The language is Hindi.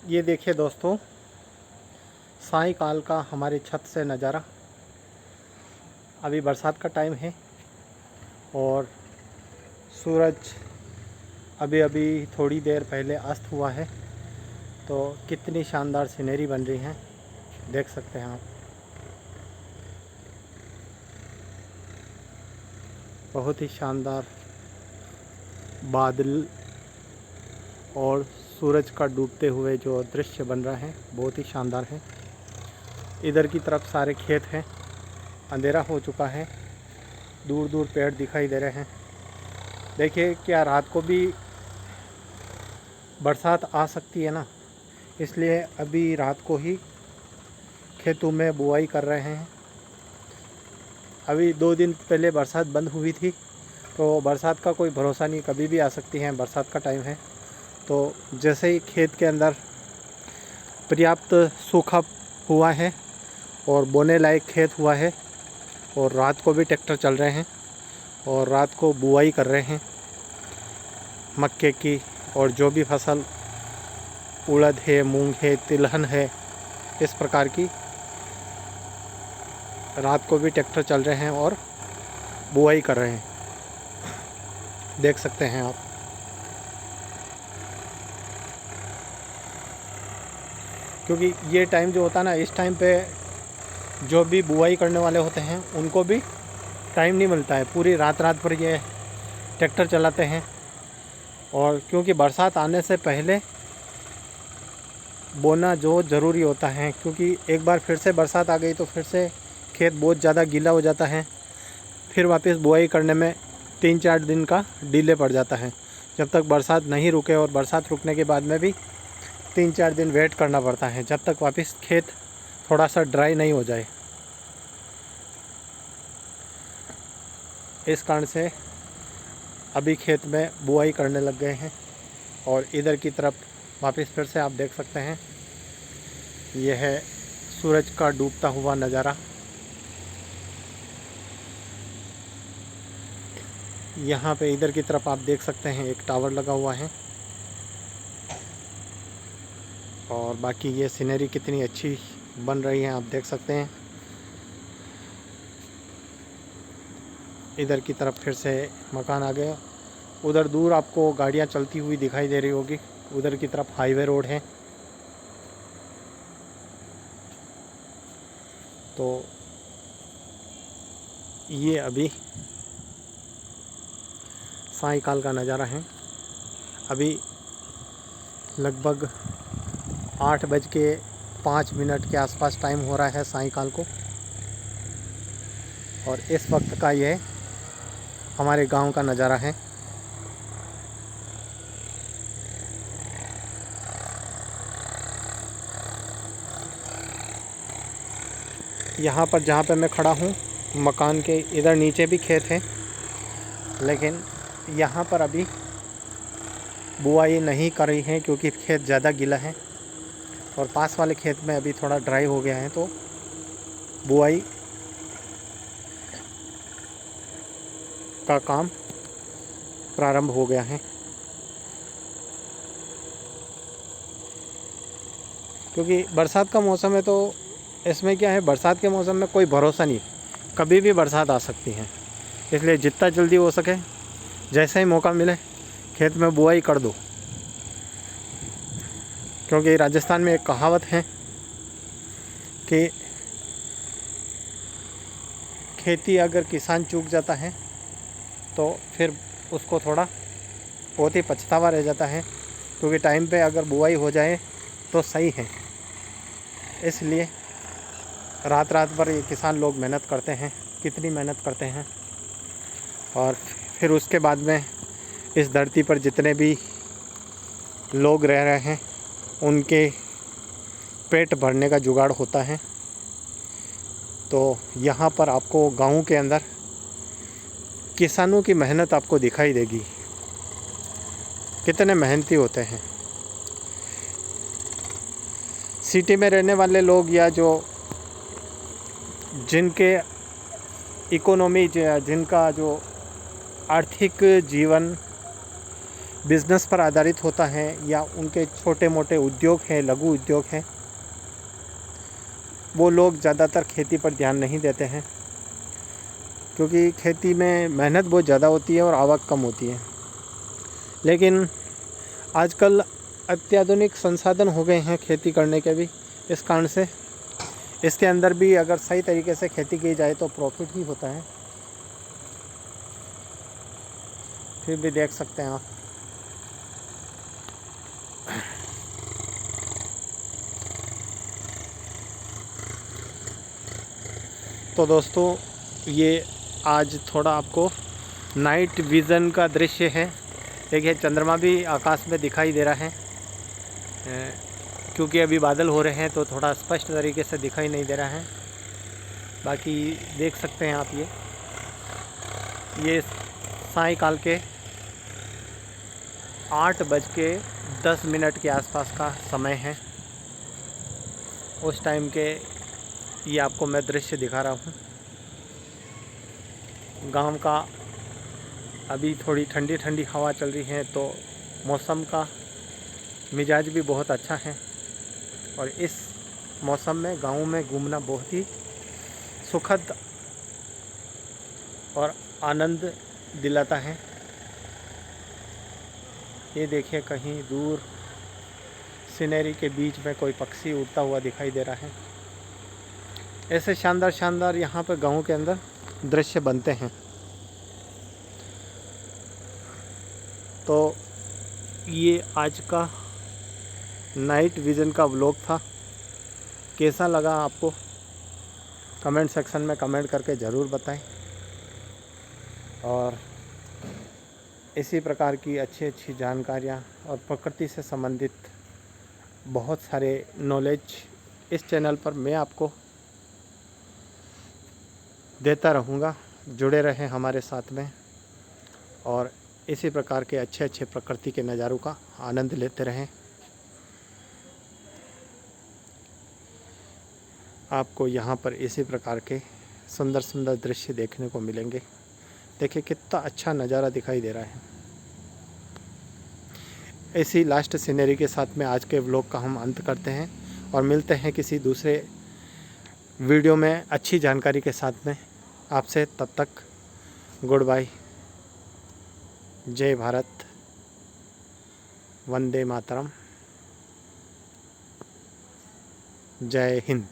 ये देखिए दोस्तों, सायंकाल का हमारे छत से नज़ारा। अभी बरसात का टाइम है और सूरज अभी अभी थोड़ी देर पहले अस्त हुआ है। तो कितनी शानदार सीनरी बन रही है, देख सकते हैं आप। बहुत ही शानदार बादल और सूरज का डूबते हुए जो दृश्य बन रहा है, बहुत ही शानदार है। इधर की तरफ सारे खेत हैं, अंधेरा हो चुका है, दूर दूर पेड़ दिखाई दे रहे हैं। देखिए, क्या रात को भी बरसात आ सकती है ना, इसलिए अभी रात को ही खेतों में बुआई कर रहे हैं। अभी 2 दिन पहले बरसात बंद हुई थी, तो बरसात का कोई भरोसा नहीं, कभी भी आ सकती है। बरसात का टाइम है, तो जैसे ही खेत के अंदर पर्याप्त सूखा हुआ है और बोने लायक खेत हुआ है, और रात को भी ट्रैक्टर चल रहे हैं और रात को बुआई कर रहे हैं मक्के की, और जो भी फसल उड़द है, मूंग है, तिलहन है, इस प्रकार की रात को भी ट्रैक्टर चल रहे हैं और बुआई कर रहे हैं, देख सकते हैं आप। क्योंकि ये टाइम जो होता है ना, इस टाइम पे जो भी बुआई करने वाले होते हैं उनको भी टाइम नहीं मिलता है। पूरी रात रात भर ये ट्रैक्टर चलाते हैं, और क्योंकि बरसात आने से पहले बोना जो ज़रूरी होता है, क्योंकि एक बार फिर से बरसात आ गई तो फिर से खेत बहुत ज़्यादा गीला हो जाता है। फिर वापस बुआई करने में 3-4 दिन का डिले पड़ जाता है, जब तक बरसात नहीं रुके। और बरसात रुकने के बाद में भी 3-4 दिन वेट करना पड़ता है, जब तक वापस खेत थोड़ा सा ड्राई नहीं हो जाए। इस कारण से अभी खेत में बुआई करने लग गए हैं। और इधर की तरफ वापस फिर से आप देख सकते हैं, यह है सूरज का डूबता हुआ नज़ारा। यहाँ पे इधर की तरफ आप देख सकते हैं एक टावर लगा हुआ है, और बाकी ये सीनरी कितनी अच्छी बन रही है आप देख सकते हैं। इधर की तरफ फिर से मकान आ गया। उधर दूर आपको गाड़ियाँ चलती हुई दिखाई दे रही होगी, उधर की तरफ हाईवे रोड है। तो ये अभी सायंकाल का नज़ारा है। अभी लगभग 8:05 के आसपास टाइम हो रहा है सायंकाल को, और इस वक्त का ये हमारे गांव का नज़ारा है। यहाँ पर जहाँ पे मैं खड़ा हूँ, मकान के इधर नीचे भी खेत है, लेकिन यहाँ पर अभी बुआई नहीं कर रही है क्योंकि खेत ज़्यादा गीला है, और पास वाले खेत में अभी थोड़ा ड्राई हो गया है, तो बुआई का काम प्रारंभ हो गया है। क्योंकि बरसात का मौसम है, तो इसमें क्या है, बरसात के मौसम में कोई भरोसा नहीं, कभी भी बरसात आ सकती है। इसलिए जितना जल्दी हो सके, जैसे ही मौका मिले, खेत में बुआई कर दो। क्योंकि राजस्थान में एक कहावत है कि खेती अगर किसान चूक जाता है तो फिर उसको थोड़ा बहुत ही पछतावा रह जाता है, क्योंकि टाइम पे अगर बुआई हो जाए तो सही है। इसलिए रात रात भर ये किसान लोग मेहनत करते हैं, कितनी मेहनत करते हैं, और फिर उसके बाद में इस धरती पर जितने भी लोग रह रहे हैं उनके पेट भरने का जुगाड़ होता है। तो यहाँ पर आपको गाँव के अंदर किसानों की मेहनत आपको दिखाई देगी, कितने मेहनती होते हैं। सिटी में रहने वाले लोग, या जो जिनके इकोनॉमी, जिनका जो आर्थिक जीवन बिज़नेस पर आधारित होता है या उनके छोटे मोटे उद्योग हैं, लघु उद्योग हैं, वो लोग ज़्यादातर खेती पर ध्यान नहीं देते हैं, क्योंकि खेती में मेहनत बहुत ज़्यादा होती है और आवक कम होती है। लेकिन आजकल अत्याधुनिक संसाधन हो गए हैं खेती करने के भी, इस कारण से इसके अंदर भी अगर सही तरीके से खेती की जाए तो प्रॉफिट ही होता है। फिर भी देख सकते हैं आप, तो दोस्तों ये आज थोड़ा आपको नाइट विज़न का दृश्य है। देखिए चंद्रमा भी आकाश में दिखाई दे रहा है, क्योंकि अभी बादल हो रहे हैं तो थोड़ा स्पष्ट तरीके से दिखाई नहीं दे रहा है। बाकी देख सकते हैं आप, ये सायंकाल के 8:10 के आसपास का समय है। उस टाइम के ये आपको मैं दृश्य दिखा रहा हूँ। गांव का अभी थोड़ी ठंडी ठंडी हवा चल रही है, तो मौसम का मिजाज भी बहुत अच्छा है और इस मौसम में गाँव में घूमना बहुत ही सुखद और आनंद दिलाता है। ये देखिए कहीं दूर सीनरी के बीच में कोई पक्षी उड़ता हुआ दिखाई दे रहा है। ऐसे शानदार शानदार यहाँ पर गाँव के अंदर दृश्य बनते हैं। तो ये आज का नाइट विज़न का व्लॉग था। कैसा लगा आपको कमेंट सेक्शन में कमेंट करके ज़रूर बताएं, और इसी प्रकार की अच्छी अच्छी जानकारियाँ और प्रकृति से संबंधित बहुत सारे नॉलेज इस चैनल पर मैं आपको देता रहूँगा। जुड़े रहें हमारे साथ में और इसी प्रकार के अच्छे अच्छे प्रकृति के नज़ारों का आनंद लेते रहें। आपको यहाँ पर इसी प्रकार के सुंदर सुंदर दृश्य देखने को मिलेंगे। देखिए कितना अच्छा नज़ारा दिखाई दे रहा है। इसी लास्ट सीनरी के साथ में आज के व्लॉग का हम अंत करते हैं और मिलते हैं किसी दूसरे वीडियो में अच्छी जानकारी के साथ में आपसे। तब तक गुड बाय, जय भारत, वंदे मातरम, जय हिंद।